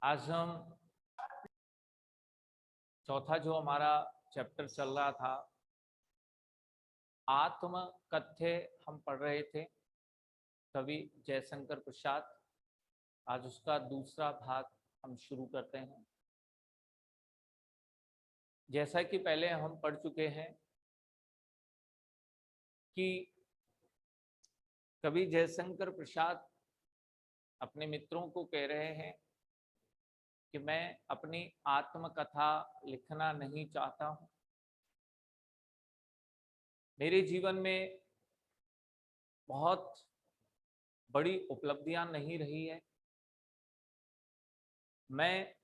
आज हम चौथा जो हमारा चैप्टर चल रहा था आत्म कथ्य हम पढ़ रहे थे कवि जयशंकर प्रसाद। आज उसका दूसरा भाग हम शुरू करते हैं। जैसा कि पहले हम पढ़ चुके हैं कि कवि जयशंकर प्रसाद अपने मित्रों को कह रहे हैं कि मैं अपनी आत्मकथा लिखना नहीं चाहता हूं। मेरे जीवन में बहुत बड़ी उपलब्धियां नहीं रही है। मैं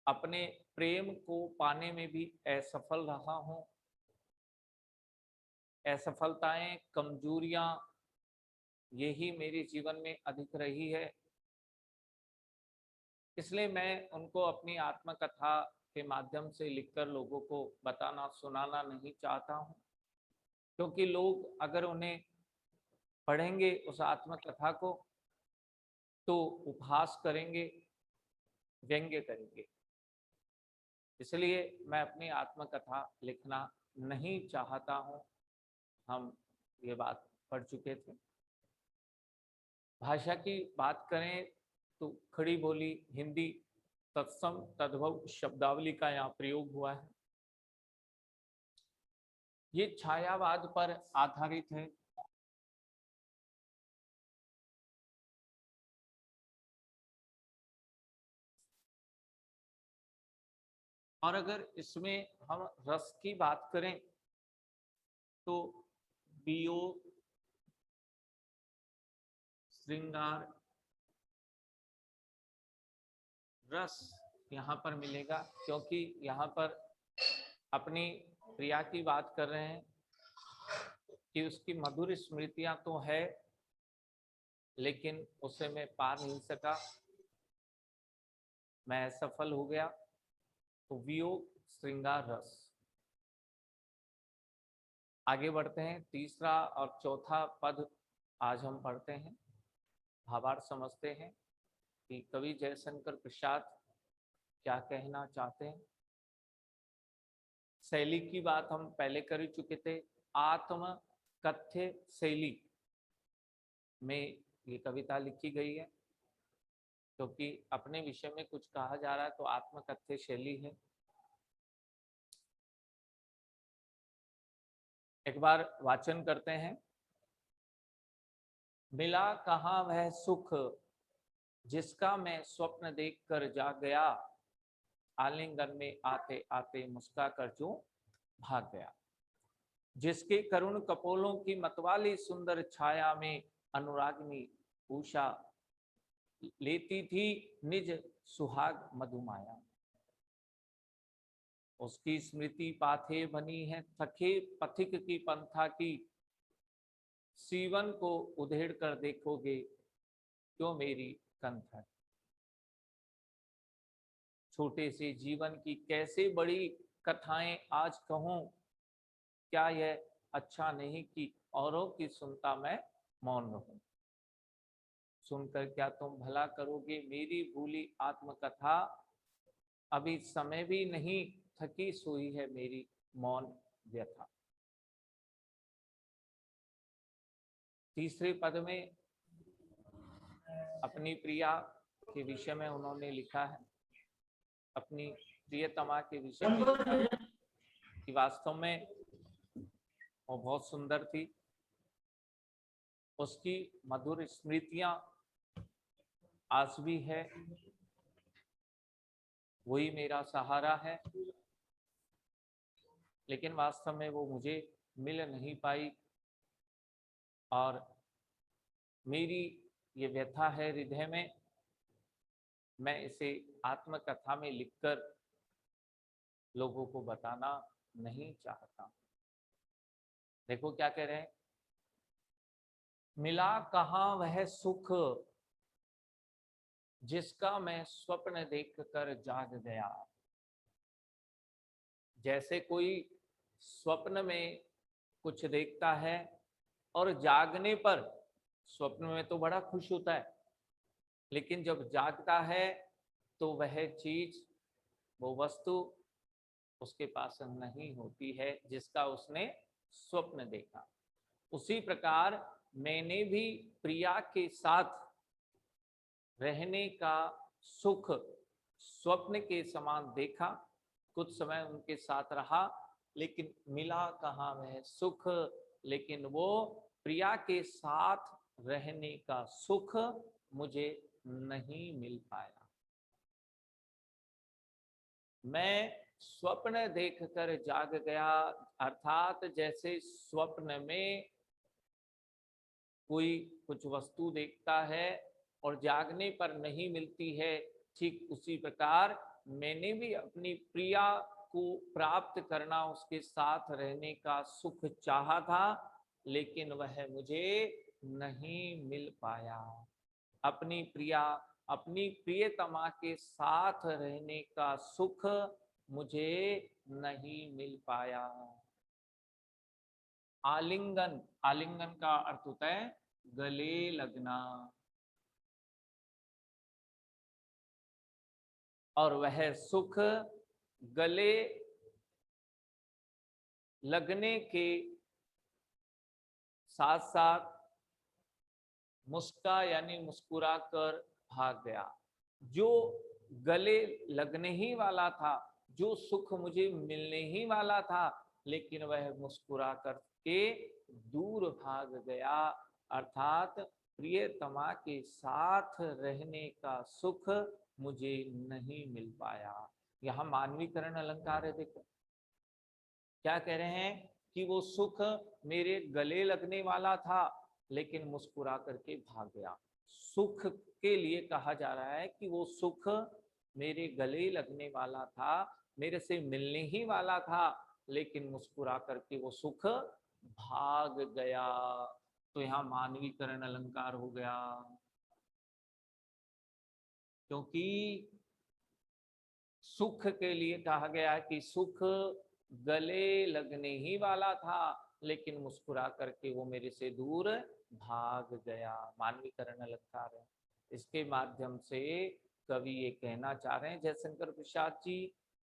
अपने प्रेम को पाने में भी असफल रहा हूं। असफलताएं, कमजोरियां, यही मेरे जीवन में अधिक रही है। इसलिए मैं उनको अपनी आत्मकथा के माध्यम से लिखकर लोगों को बताना सुनाना नहीं चाहता हूं, क्योंकि लोग अगर उन्हें पढ़ेंगे उस आत्मकथा को तो उपहास करेंगे, व्यंग्य करेंगे। इसलिए मैं अपनी आत्मकथा लिखना नहीं चाहता हूं। हम ये बात पढ़ चुके थे। भाषा की बात करें तो खड़ी बोली हिंदी तत्सम तद्भव शब्दावली का यहाँ प्रयोग हुआ है। ये छायावाद पर आधारित है। और अगर इसमें हम रस की बात करें तो वियोग, श्रृंगार, रस यहाँ पर मिलेगा, क्योंकि यहाँ पर अपनी प्रिया की बात कर रहे हैं कि उसकी मधुर स्मृतियां तो है लेकिन उसे मैं पा नहीं सका, मैं असफल हो गया। तो वियोग, श्रृंगार, रस। आगे बढ़ते हैं। तीसरा और चौथा पद आज हम पढ़ते हैं, भावार्थ समझते हैं कि कवि जयशंकर प्रसाद क्या कहना चाहते हैं। शैली की बात हम पहले कर चुके थे। आत्म कथ्य शैली में ये कविता लिखी गई है, क्योंकि अपने विषय में कुछ कहा जा रहा है तो आत्मकथ्य शैली है। एक बार वाचन करते हैं। मिला कहाँ वह सुख जिसका मैं स्वप्न देखकर जाग गया, आलिंगन में आते आते मुस्का कर जो भाग गया। जिसके करुण कपोलों की मतवाली सुंदर छाया में अनुरागिनी उषा लेती थी निज सुहाग मधुमाया। उसकी स्मृति पाथे बनी है थके पथिक की पंथा की, सीवन को उधेड़ कर देखोगे क्यों मेरी कंथा। छोटे से जीवन की कैसे बड़ी कथाएं आज कहूं, क्या यह अच्छा नहीं कि औरों की सुनता मैं मौन रहूं। सुनकर क्या तुम भला करोगे मेरी भूली आत्मकथा, अभी समय भी नहीं थकी सोई है मेरी मौन व्यथा। तीसरे पद में अपनी प्रिया के विषय में उन्होंने लिखा है, अपनी प्रियतमा के विषय में लिखा है कि वास्तव में वो बहुत सुंदर थी। उसकी मधुर स्मृतियां आज भी है, वही मेरा सहारा है। लेकिन वास्तव में वो मुझे मिल नहीं पाई और मेरी ये व्यथा है हृदय में। मैं इसे आत्मकथा में लिखकर लोगों को बताना नहीं चाहता। देखो क्या कह रहे हैं। मिला कहाँ वह सुख जिसका मैं स्वप्न देखकर जाग गया। जैसे कोई स्वप्न में कुछ देखता है और जागने पर स्वप्न में तो बड़ा खुश होता है, लेकिन जब जागता है तो वह चीज, वो वस्तु उसके पास नहीं होती है जिसका उसने स्वप्न देखा। उसी प्रकार मैंने भी प्रिया के साथ रहने का सुख स्वप्न के समान देखा। कुछ समय उनके साथ रहा, लेकिन मिला कहाँ वह सुख। लेकिन वो प्रिया के साथ रहने का सुख मुझे नहीं मिल पाया। मैं स्वप्न देखकर जाग गया, अर्थात जैसे स्वप्न में कोई कुछ वस्तु देखता है और जागने पर नहीं मिलती है, ठीक उसी प्रकार मैंने भी अपनी प्रिया को प्राप्त करना, उसके साथ रहने का सुख चाहा था, लेकिन वह मुझे नहीं मिल पाया। अपनी प्रिया, अपनी प्रियतमा के साथ रहने का सुख मुझे नहीं मिल पाया। आलिंगन, आलिंगन का अर्थ होता है गले लगना, और वह सुख गले लगने के साथ साथ मुस्का यानी मुस्कुरा कर भाग गया। जो गले लगने ही वाला था, जो सुख मुझे मिलने ही वाला था, लेकिन वह मुस्कुरा करके दूर भाग गया। अर्थात प्रियतमा के साथ रहने का सुख मुझे नहीं मिल पाया। यहाँ मानवीकरण अलंकार है। देखो क्या कह रहे हैं कि वो सुख मेरे गले लगने वाला था, लेकिन मुस्कुरा करके भाग गया। सुख के लिए कहा जा रहा है कि वो सुख मेरे गले लगने वाला था, मेरे से मिलने ही वाला था, लेकिन मुस्कुरा करके वो सुख भाग गया। तो यहाँ मानवीकरण अलंकार हो गया, क्योंकि सुख के लिए कहा गया कि सुख गले लगने ही वाला था, लेकिन मुस्कुरा करके वो मेरे से दूर भाग गया। मानवीकरण अलंकार है। इसके माध्यम से कवि ये कहना चाह रहे हैं जयशंकर प्रसाद जी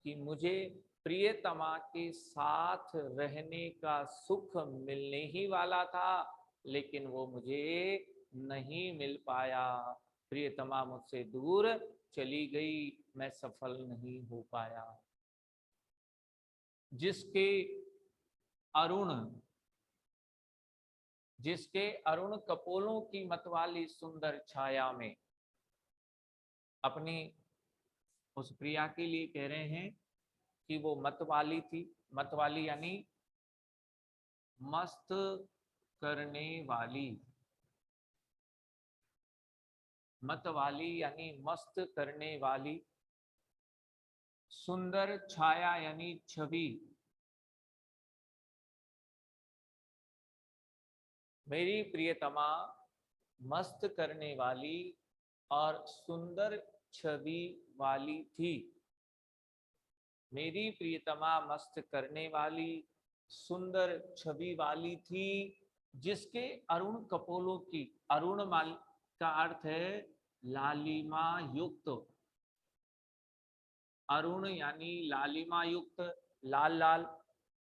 कि मुझे प्रियतमा के साथ रहने का सुख मिलने ही वाला था, लेकिन वो मुझे नहीं मिल पाया। प्रियतमा मुझसे दूर चली गई, मैं सफल नहीं हो पाया। जिसके अरुण, जिसके अरुण कपोलों की मतवाली सुंदर छाया में, अपनी उस प्रिया के लिए कह रहे हैं कि वो मतवाली थी। मतवाली यानी मस्त करने वाली, मतवाली यानी मस्त करने वाली, सुंदर छाया यानी छवि, मेरी प्रियतमा मस्त करने वाली और सुंदर छवि वाली थी। मेरी प्रियतमा मस्त करने वाली, सुंदर छवि वाली थी, जिसके अरुण कपोलों की, अरुण माल का अर्थ है लालिमा युक्त, अरुण यानी लालिमा युक्त, लाल लाल,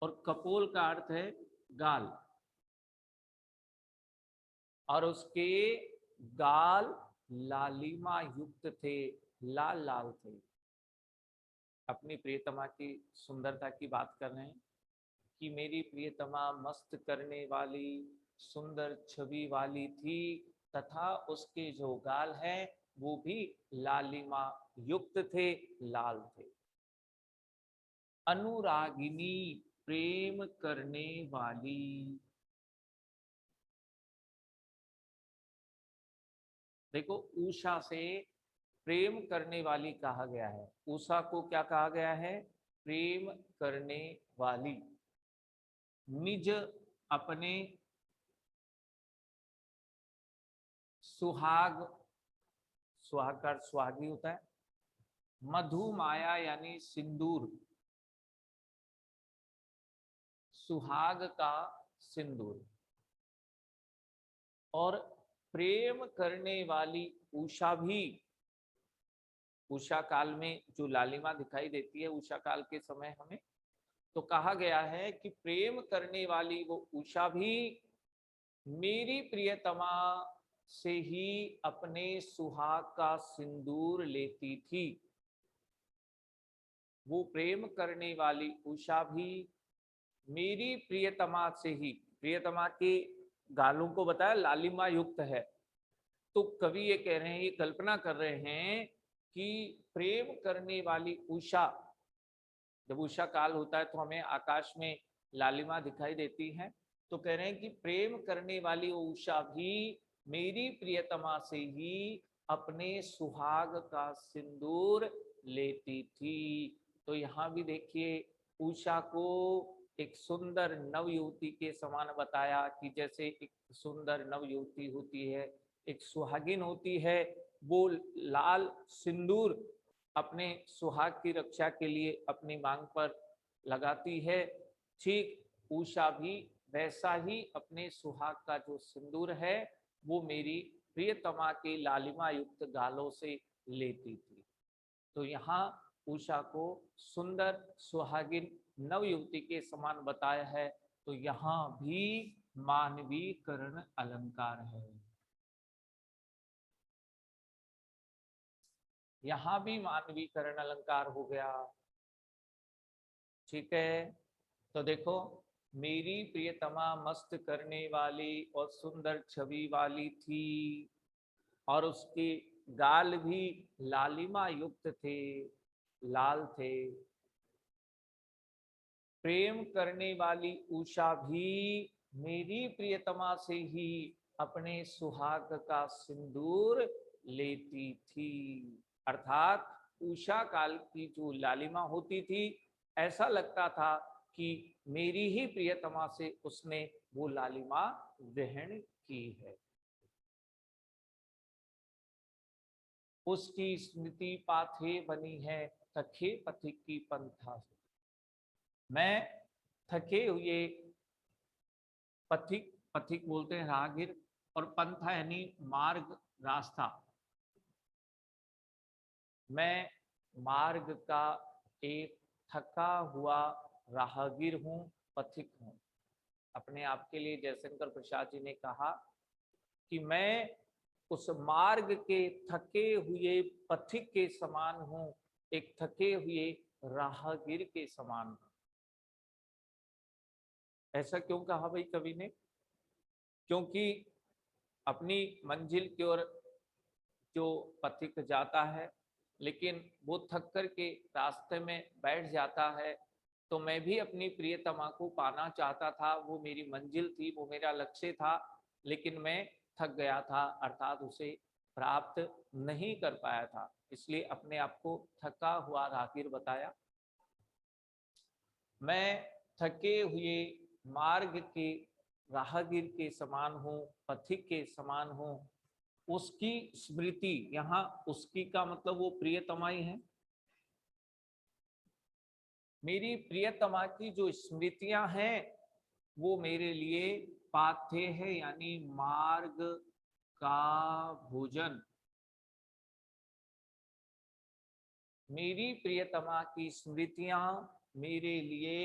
और कपोल का अर्थ है गाल, और उसके गाल लालिमा युक्त थे, लाल लाल थे। अपनी प्रियतमा की सुंदरता की बात कर रहे हैं कि मेरी प्रियतमा मस्त करने वाली, सुंदर छवि वाली थी, तथा उसके जो गाल हैं वो भी लालिमा युक्त थे, लाल थे। अनुरागिनी, प्रेम करने वाली, देखो उषा से प्रेम करने वाली कहा गया है। उषा को क्या कहा गया है? प्रेम करने वाली। निज अपने सुहाग, सुहाग का सुहागी होता है। मधु माया यानी सिंदूर, सुहाग का सिंदूर, और प्रेम करने वाली उषा भी, उषा काल में जो लालिमा दिखाई देती है उषा काल के समय हमें, तो कहा गया है कि प्रेम करने वाली वो उषा भी मेरी प्रियतमा से ही अपने सुहाग का सिंदूर लेती थी। वो प्रेम करने वाली उषा भी मेरी प्रियतमा से ही, प्रियतमा के गालों को बताया लालिमा युक्त है, तो कवि ये कह रहे हैं, ये कल्पना कर रहे हैं कि प्रेम करने वाली उषा, जब उषा काल होता है तो हमें आकाश में लालिमा दिखाई देती है, तो कह रहे हैं कि प्रेम करने वाली उषा भी मेरी प्रियतमा से ही अपने सुहाग का सिंदूर लेती थी। तो यहाँ भी देखिए उषा को एक सुंदर नव युवती के समान बताया कि जैसे एक सुंदर नव युवती होती है, एक सुहागिन होती है, वो लाल सिंदूर अपने सुहाग की रक्षा के लिए अपनी मांग पर लगाती है, ठीक उषा भी वैसा ही अपने सुहाग का जो सिंदूर है वो मेरी प्रियतमा के लालिमा युक्त गालों से लेती थी। तो यहाँ उषा को सुंदर सुहागिन नव युवती के समान बताया है, तो यहाँ भी मानवीकरण अलंकार है, यहाँ भी मानवीकरण अलंकार हो गया। ठीक है, तो देखो मेरी प्रियतमा मस्त करने वाली और सुंदर छवि वाली थी और उसके गाल भी लालिमा युक्त थे, लाल थे। प्रेम करने वाली उषा भी मेरी प्रियतमा से ही अपने सुहाग का सिंदूर लेती थी। अर्थात उषा काल की जो लालिमा होती थी, ऐसा लगता था कि मेरी ही प्रियतमा से उसने वो लालिमा ग्रहण की है। उसकी स्मृति पाथे बनी है थके पथिक की पंथा। मैं थके हुए पथिक, पथिक बोलते हैं राहगीर, और पंथा यानी मार्ग, रास्ता, मैं मार्ग का एक थका हुआ राहगीर हूँ, पथिक हूँ। अपने आप के लिए जयशंकर प्रसाद जी ने कहा कि मैं उस मार्ग के थके हुए पथिक के समान हूँ, एक थके हुए राहगीर के समान हूँ। ऐसा क्यों कहा भाई कवि ने? क्योंकि अपनी मंजिल की ओर जो पथिक जाता है, लेकिन वो थक कर के रास्ते में बैठ जाता है, तो मैं भी अपनी प्रियतमा को पाना चाहता था, वो मेरी मंजिल थी, वो मेरा लक्ष्य था, लेकिन मैं थक गया था, अर्थात उसे प्राप्त नहीं कर पाया था, इसलिए अपने आप को थका हुआ राहगीर बताया। मैं थके हुए मार्ग के राहगीर के समान हूँ, पथिक के समान हूँ। उसकी स्मृति, यहाँ उसकी का मतलब वो प्रियतमा ही है। मेरी प्रियतमा की जो स्मृतियां हैं वो मेरे लिए पाथ्य है, यानी मार्ग का भोजन। मेरी प्रियतमा की स्मृतियां मेरे लिए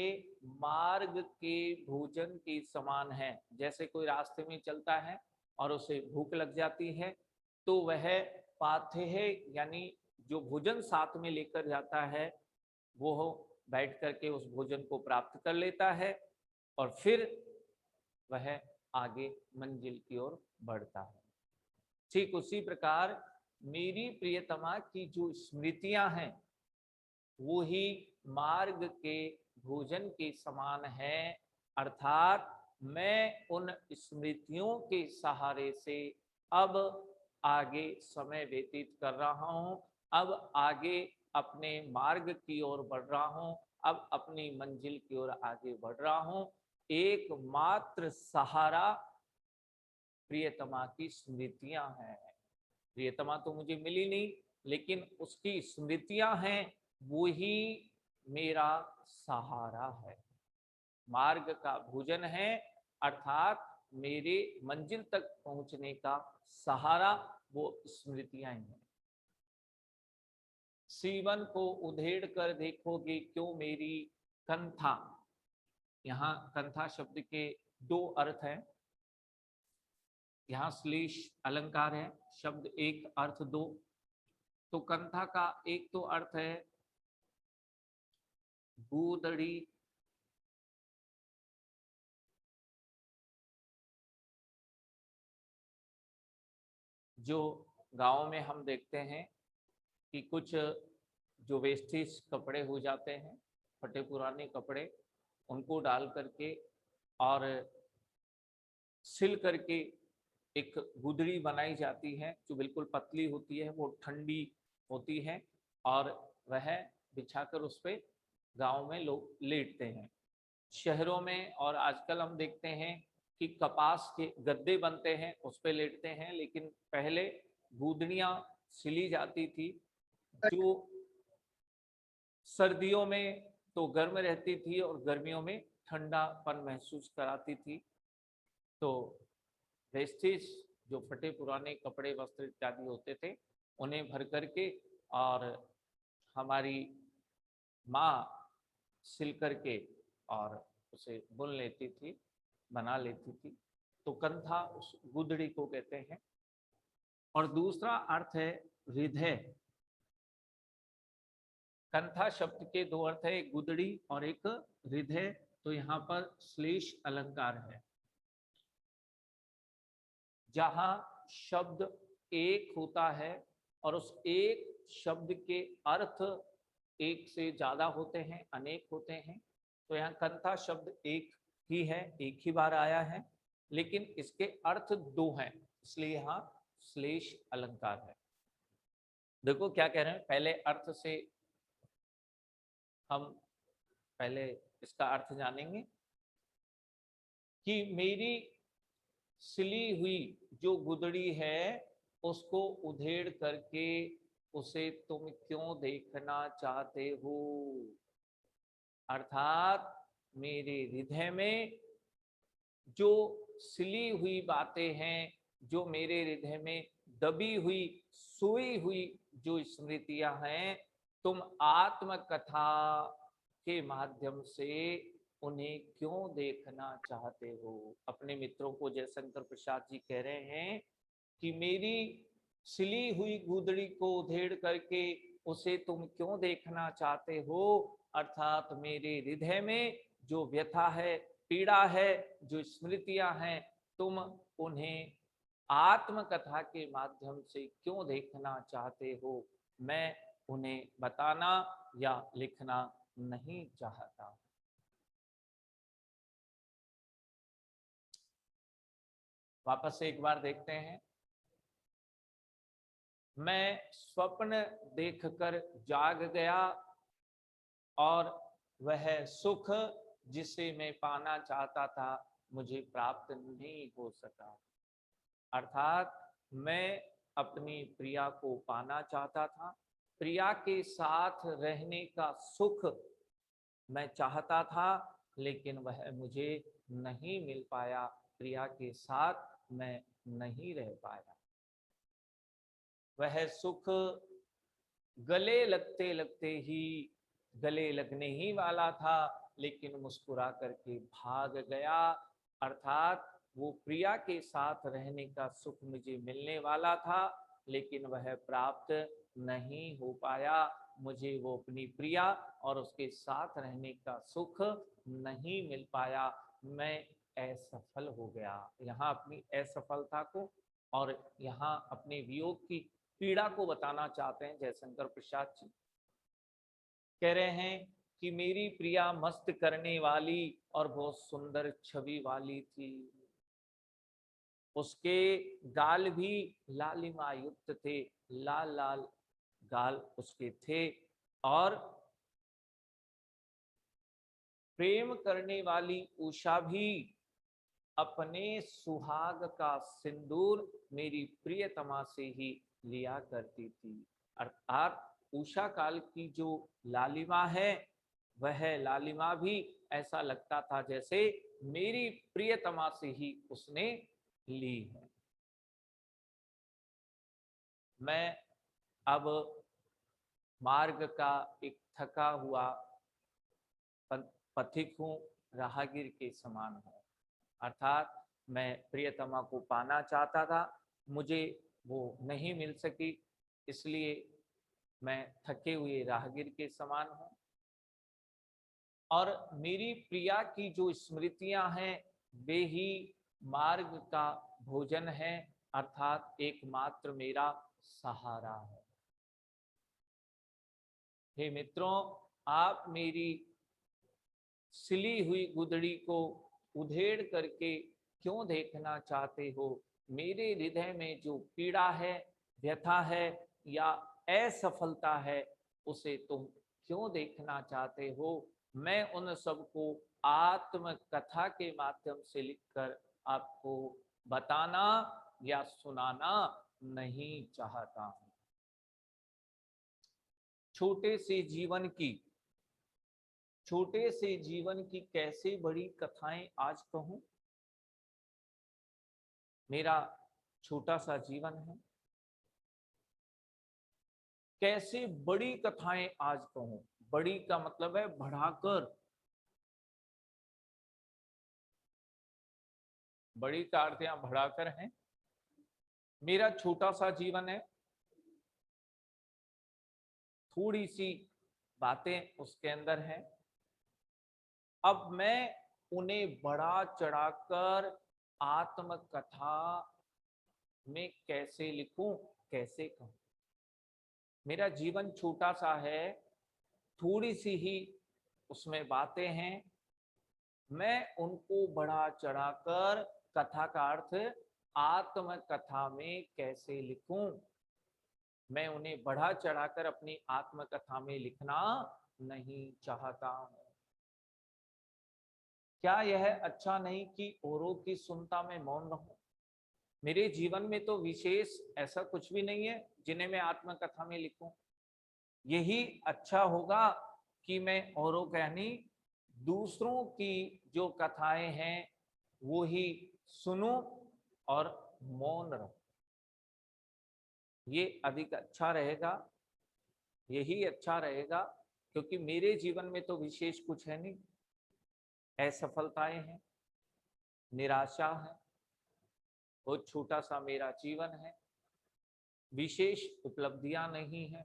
मार्ग के भोजन के समान है। जैसे कोई रास्ते में चलता है और उसे भूख लग जाती है, तो वह पाथ्य है, यानी जो भोजन साथ में लेकर जाता है वो बैठ करके उस भोजन को प्राप्त कर लेता है और फिर वह आगे मंजिल की ओर बढ़ता है। ठीक उसी प्रकार मेरी प्रियतमा की जो स्मृतियां हैं वो ही मार्ग के भोजन के समान है, अर्थात मैं उन स्मृतियों के सहारे से अब आगे समय व्यतीत कर रहा हूं, अब आगे अपने मार्ग की ओर बढ़ रहा हूं, अब अपनी मंजिल की ओर आगे बढ़ रहा हूं। एकमात्र सहारा प्रियतमा की स्मृतियां हैं। प्रियतमा तो मुझे मिली नहीं, लेकिन उसकी स्मृतियां हैं, वो ही मेरा सहारा है, मार्ग का भोजन है, अर्थात मेरे मंजिल तक पहुंचने का सहारा वो स्मृतियां ही हैं। सीवन को उधेड़ कर देखोगे क्यों मेरी कंथा। यहाँ कंथा शब्द के दो अर्थ हैं। यहाँ श्लेष अलंकार है, शब्द एक अर्थ दो। तो कंथा का एक तो अर्थ है गूदड़ी, जो गांव में हम देखते हैं कि कुछ जो वेस्टेज कपड़े हो जाते हैं, फटे पुराने कपड़े, उनको डाल करके और सिल करके एक गुदड़ी बनाई जाती है जो बिल्कुल पतली होती है, वो ठंडी होती है और वह बिछाकर उस पे गाँव में लोग लेटते हैं। शहरों में और आजकल हम देखते हैं कि कपास के गद्दे बनते हैं, उस पे लेटते हैं, लेकिन पहले गुदड़ियाँ सिली जाती थी जो सर्दियों में तो गर्म रहती थी और गर्मियों में ठंडापन महसूस कराती थी। तो वेस्टेज जो फटे पुराने कपड़े वस्त्र इत्यादि होते थे, उन्हें भर करके और हमारी माँ सिल करके और उसे बुन लेती थी, बना लेती थी। तो कंथा उस गुदड़ी को कहते हैं। और दूसरा अर्थ है हृदय। कंथा शब्द के दो अर्थ है, एक गुदड़ी और एक हृदय। तो यहाँ पर श्लेष अलंकार है। जहां शब्द एक होता है और उस एक शब्द के अर्थ एक से ज्यादा होते हैं, अनेक होते हैं। तो यहाँ कंथा शब्द एक ही है, एक ही बार आया है, लेकिन इसके अर्थ दो हैं, इसलिए यहाँ श्लेष अलंकार है। देखो क्या कह रहे हैं, पहले अर्थ से हम पहले इसका अर्थ जानेंगे कि मेरी सिली हुई जो गुदड़ी है उसको उधेड़ करके उसे तुम क्यों देखना चाहते हो। अर्थात मेरे हृदय में जो सिली हुई बातें हैं, जो मेरे हृदय में दबी हुई सोई हुई जो स्मृतियां हैं, तुम आत्मकथा के माध्यम से उन्हें क्यों देखना चाहते हो। अपने मित्रों को जयशंकर प्रसाद जी कह रहे हैं कि मेरी सिली हुई गुदड़ी को उधेड़ करके उसे तुम क्यों देखना चाहते हो। अर्थात मेरे हृदय में जो व्यथा है, पीड़ा है, जो स्मृतियां हैं, तुम उन्हें आत्मकथा के माध्यम से क्यों देखना चाहते हो। मैं उन्हें बताना या लिखना नहीं चाहता। वापस से एक बार देखते हैं। मैं स्वप्न देखकर जाग गया और वह सुख जिसे मैं पाना चाहता था मुझे प्राप्त नहीं हो सका। अर्थात मैं अपनी प्रिया को पाना चाहता था, प्रिया के साथ रहने का सुख मैं चाहता था, लेकिन वह मुझे नहीं मिल पाया, प्रिया के साथ मैं नहीं रह पाया। वह सुख गले लगते लगते ही गले लगने ही वाला था, लेकिन मुस्कुरा करके भाग गया। अर्थात वो प्रिया के साथ रहने का सुख मुझे मिलने वाला था, लेकिन वह प्राप्त नहीं हो पाया। मुझे वो अपनी प्रिया और उसके साथ रहने का सुख नहीं मिल पाया। मैं असफल हो गया। यहाँ अपनी असफलता को और यहाँ अपने वियोग की पीड़ा को बताना चाहते हैं जयशंकर प्रसाद जी। कह रहे हैं कि मेरी प्रिया मस्त करने वाली और बहुत सुंदर छवि वाली थी। उसके गाल भी लालिमा युक्त थे, लाल लाल गाल उसके थे। और प्रेम करने वाली उषा भी अपने सुहाग का सिंदूर मेरी प्रियतमा से ही लिया करती थी। अर्थात उषा काल की जो लालिमा है, वह लालिमा भी ऐसा लगता था जैसे मेरी प्रियतमा से ही उसने ली है। मैं अब मार्ग का एक थका हुआ पथिक हूँ, राहगीर के समान हूँ। अर्थात मैं प्रियतमा को पाना चाहता था, मुझे वो नहीं मिल सकी, इसलिए मैं थके हुए राहगीर के समान हूँ। और मेरी प्रिया की जो स्मृतियां हैं वे ही मार्ग का भोजन है, अर्थात एकमात्र मेरा सहारा है। हे मित्रों, आप मेरी सिली हुई गुदड़ी को उधेड़ करके क्यों देखना चाहते हो? मेरे हृदय में जो पीड़ा है, व्यथा है या असफलता है, उसे तुम क्यों देखना चाहते हो? मैं उन सबको आत्म कथा के माध्यम से लिखकर आपको बताना या सुनाना नहीं चाहता हूं। छोटे से जीवन की कैसे बड़ी कथाएं आज कहूं। मेरा छोटा सा जीवन है, कैसे बड़ी कथाएं आज कहूं। बड़ी का मतलब है बढ़ाकर, बड़ी का अर्थ यहां बढ़ाकर है। मेरा छोटा सा जीवन है, थोड़ी सी बातें उसके अंदर हैं। अब मैं उन्हें बढ़ा चढ़ाकर आत्मकथा में कैसे लिखूं, कैसे कहूं। मेरा जीवन छोटा सा है, थोड़ी सी ही उसमें बातें हैं, मैं उनको बढ़ा चढ़ाकर कथा का अर्थ आत्मकथा में कैसे लिखूं। मैं उन्हें बढ़ा चढ़ाकर अपनी आत्मकथा में लिखना नहीं चाहता हूं। क्या यह अच्छा नहीं कि औरों की सुनता में मौन रहूं? मेरे जीवन में तो विशेष ऐसा कुछ भी नहीं है जिन्हें मैं आत्मकथा में लिखूं। यही अच्छा होगा कि मैं औरों कहनी दूसरों की जो कथाएं हैं वो ही सुनूं और मौन रहूं। ये अधिक अच्छा रहेगा, यही अच्छा रहेगा, क्योंकि मेरे जीवन में तो विशेष कुछ है नहीं। असफलताएं हैं, निराशा है, बहुत छोटा सा मेरा जीवन है, विशेष उपलब्धियां नहीं है।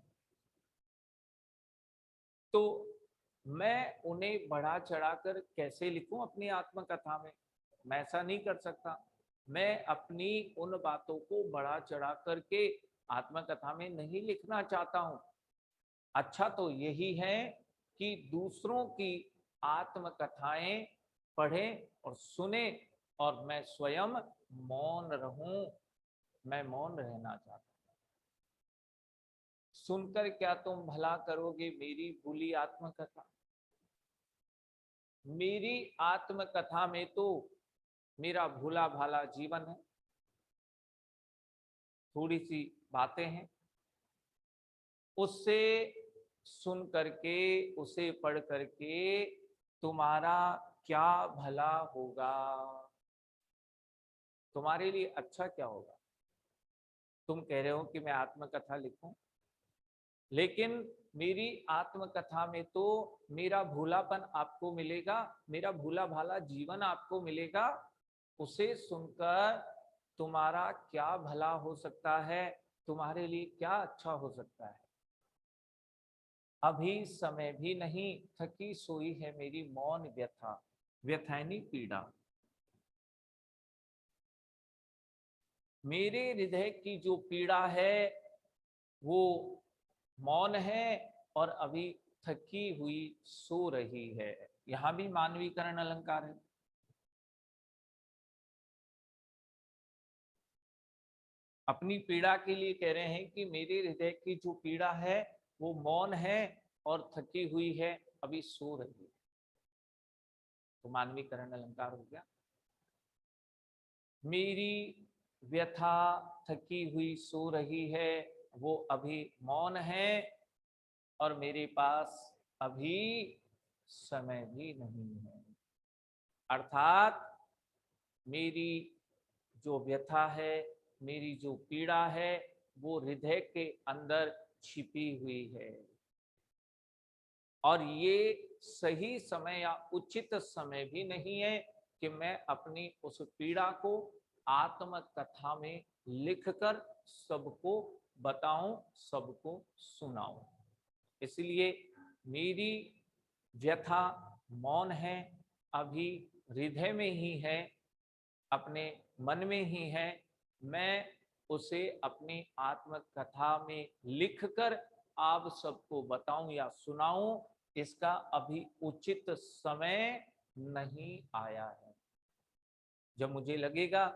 तो मैं उन्हें बढ़ा चढ़ाकर कैसे लिखूं अपनी आत्मकथा में? मैं ऐसा नहीं कर सकता। मैं अपनी उन बातों को बढ़ा चढ़ा करके आत्मकथा में नहीं लिखना चाहता हूं। अच्छा तो यही है कि दूसरों की आत्मकथाएं पढ़ें और सुने और मैं स्वयं मौन रहूं। मैं मौन रहना चाहता हूं। सुनकर क्या तुम भला करोगे मेरी भूली आत्मकथा? मेरी आत्मकथा में तो मेरा भूला भाला जीवन है, थोड़ी सी बातें हैं, उससे सुन करके, उसे पढ़ करके तुम्हारा क्या भला होगा? तुम्हारे लिए अच्छा क्या होगा? तुम कह रहे हो कि मैं आत्मकथा लिखूं, लेकिन मेरी आत्मकथा में तो मेरा भूलापन आपको मिलेगा, मेरा भूला भाला जीवन आपको मिलेगा। उसे सुनकर तुम्हारा क्या भला हो सकता है? तुम्हारे लिए क्या अच्छा हो सकता है? अभी समय भी नहीं, थकी सोई है मेरी मौन व्यथा, व्यथैनी पीड़ा। मेरे हृदय की जो पीड़ा है वो मौन है और अभी थकी हुई सो रही है। यहां भी मानवीकरण अलंकार है। अपनी पीड़ा के लिए कह रहे हैं कि मेरे हृदय की जो पीड़ा है वो मौन है और थकी हुई है, अभी सो रही है। तो मानवीकरण अलंकार हो गया। मेरी व्यथा थकी हुई सो रही है, वो अभी मौन है और मेरे पास अभी समय भी नहीं है। अर्थात मेरी जो व्यथा है, मेरी जो पीड़ा है, वो हृदय के अंदर छिपी हुई है और ये सही समय या उचित समय भी नहीं है कि मैं अपनी उस पीड़ा को आत्मकथा में लिखकर सबको बताऊं, सबको सुनाऊं। इसलिए मेरी व्यथा मौन है, अभी हृदय में ही है, अपने मन में ही है। मैं उसे अपनी आत्मकथा में लिखकर आप सबको बताऊं या सुनाऊं, इसका अभी उचित समय नहीं आया है। जब मुझे लगेगा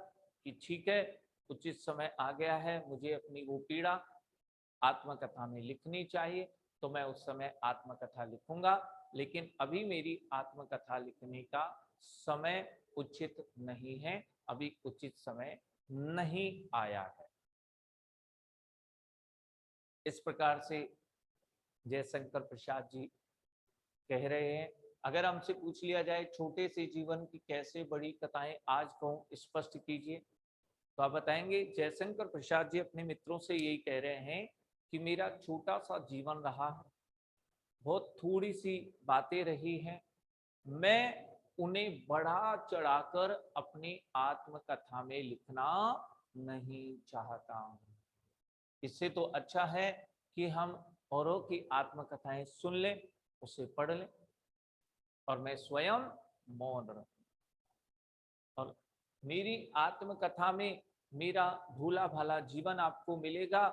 कि ठीक है, उचित समय आ गया है, मुझे अपनी वो पीड़ा आत्मकथा में लिखनी चाहिए, तो मैं उस समय आत्मकथा लिखूंगा। लेकिन अभी मेरी आत्मकथा लिखने का समय उचित नहीं है, अभी उचित समय नहीं आया है। इस प्रकार से जयशंकर प्रसाद जी कह रहे हैं। अगर हमसे पूछ लिया जाए छोटे से जीवन की कैसे बड़ी कथाएं आज कहूं, स्पष्ट कीजिए, तो आप बताएंगे जयशंकर प्रसाद जी अपने मित्रों से यही कह रहे हैं कि मेरा छोटा सा जीवन रहा है, बहुत थोड़ी सी बातें रही हैं, मैं उन्हें बढ़ा चढ़ाकर अपनी आत्मकथा में लिखना नहीं चाहता हूं। इससे तो अच्छा है कि हम औरों की आत्मकथाएं सुन लें, उसे पढ़ लें और मैं स्वयं मौन रहूं। और मेरी आत्मकथा में मेरा भूला भाला जीवन आपको मिलेगा।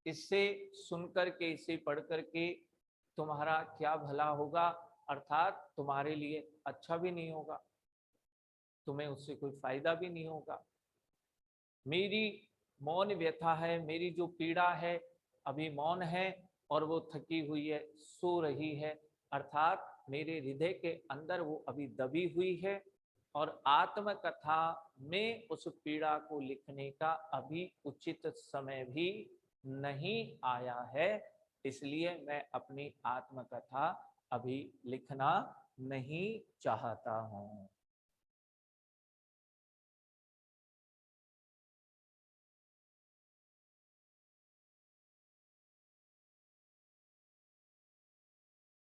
इससे सुनकर के, इसे पढ़ करके तुम्हारा क्या भला होगा, अर्थात तुम्हारे लिए अच्छा भी नहीं होगा, तुम्हें उससे कोई फायदा भी नहीं होगा। मेरी मौन व्यथा है, मेरी जो पीड़ा है अभी मौन है और वो थकी हुई है, सो रही है, अर्थात मेरे हृदय के अंदर वो अभी दबी हुई है और आत्मकथा में उस पीड़ा को लिखने का अभी उचित समय भी नहीं आया है। इसलिए मैं अपनी आत्मकथा अभी लिखना नहीं चाहता हूं।